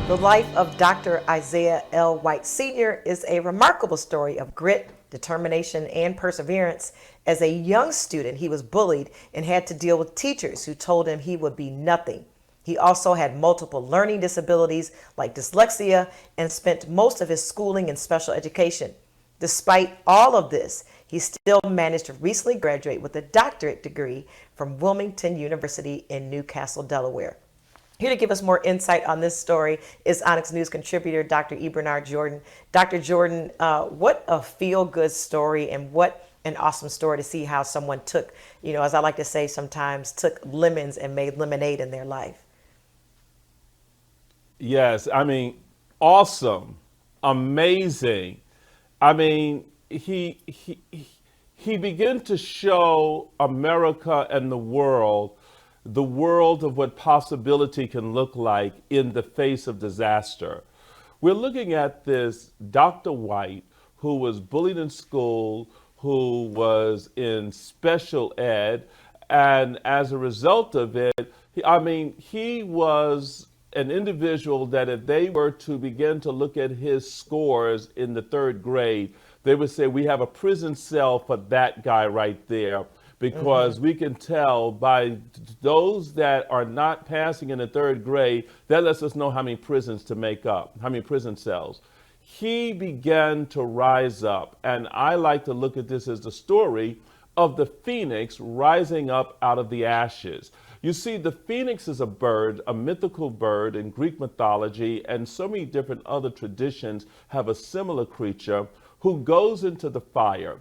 The life of Dr. Isaiah L. White Sr. is a remarkable story of grit, determination, and perseverance. As a young student, he was bullied and had to deal with teachers who told him he would be nothing. He also had multiple learning disabilities like dyslexia and spent most of his schooling in special education. Despite all of this, he still managed to recently graduate with a doctorate degree from Wilmington University in Newcastle, Delaware. Here to give us more insight on this story is Onyx News contributor Dr. E. Bernard Jordan. Dr. Jordan, what a feel-good story, and what an awesome story to see how someone took, as I like to say sometimes, took lemons and made lemonade in their life. Yes, I mean, awesome, amazing. I mean, he began to show America and the world of what possibility can look like in the face of disaster. We're looking at this Dr. White, who was bullied in school, who was in special ed, and as a result of it, he was an individual that if they were to begin to look at his scores in the third grade, they would say, we have a prison cell for that guy right there, because we can tell by those that are not passing in the third grade, that lets us know how many prisons to make up, how many prison cells. He began to rise up, and I like to look at this as the story of the phoenix rising up out of the ashes. You see, the phoenix is a bird, a mythical bird in Greek mythology, and so many different other traditions have a similar creature who goes into the fire,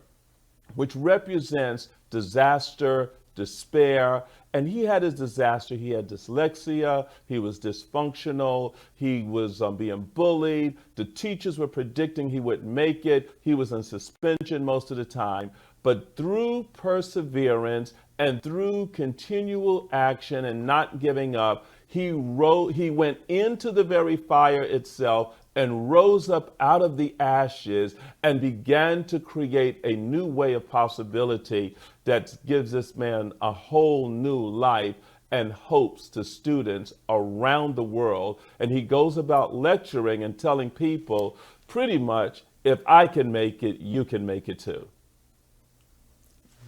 which represents disaster, despair. And he had his disaster. He had dyslexia. He was dysfunctional. He was being bullied. The teachers were predicting he wouldn't make it. He was in suspension most of the time. But through perseverance and through continual action and not giving up, he went into the very fire itself and rose up out of the ashes and began to create a new way of possibility that gives this man a whole new life and hopes to students around the world. And he goes about lecturing and telling people pretty much, if I can make it, you can make it too.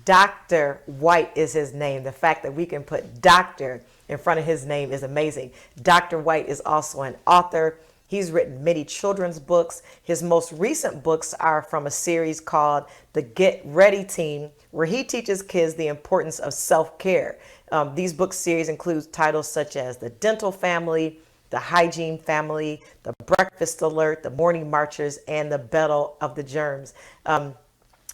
Dr. White is his name. The fact that we can put doctor in front of his name is amazing. Dr. White is also an author. He's written many children's books. His most recent books are from a series called The Get Ready Team, where he teaches kids the importance of self-care. These book series include titles such as The Dental Family, The Hygiene Family, The Breakfast Alert, The Morning Marchers, and The Battle of the Germs.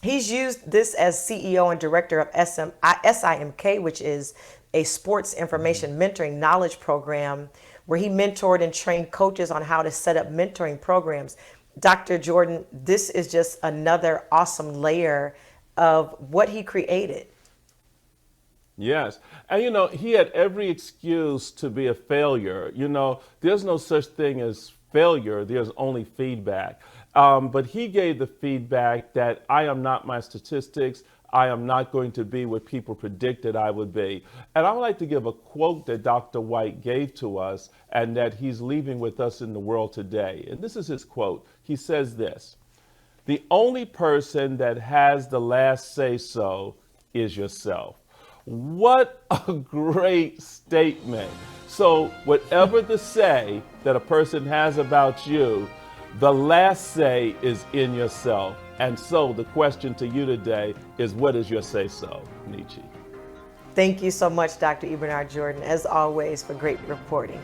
He's used this as CEO and director of SIMK, which is a sports information mentoring knowledge program, where he mentored and trained coaches on how to set up mentoring programs. Dr. Jordan, this is just another awesome layer of what he created. Yes. And, he had every excuse to be a failure. There's no such thing as failure. There's only feedback. But he gave the feedback that I am not my statistics. I am not going to be what people predicted I would be. And I would like to give a quote that Dr. White gave to us and that he's leaving with us in the world today. And this is his quote. He says this: "The only person that has the last say so is yourself." What a great statement. So whatever the say that a person has about you, the last say is in yourself. And so the question to you today is, what is your say so, Nietzsche? Thank you so much, Dr. E. Bernard Jordan, as always, for great reporting.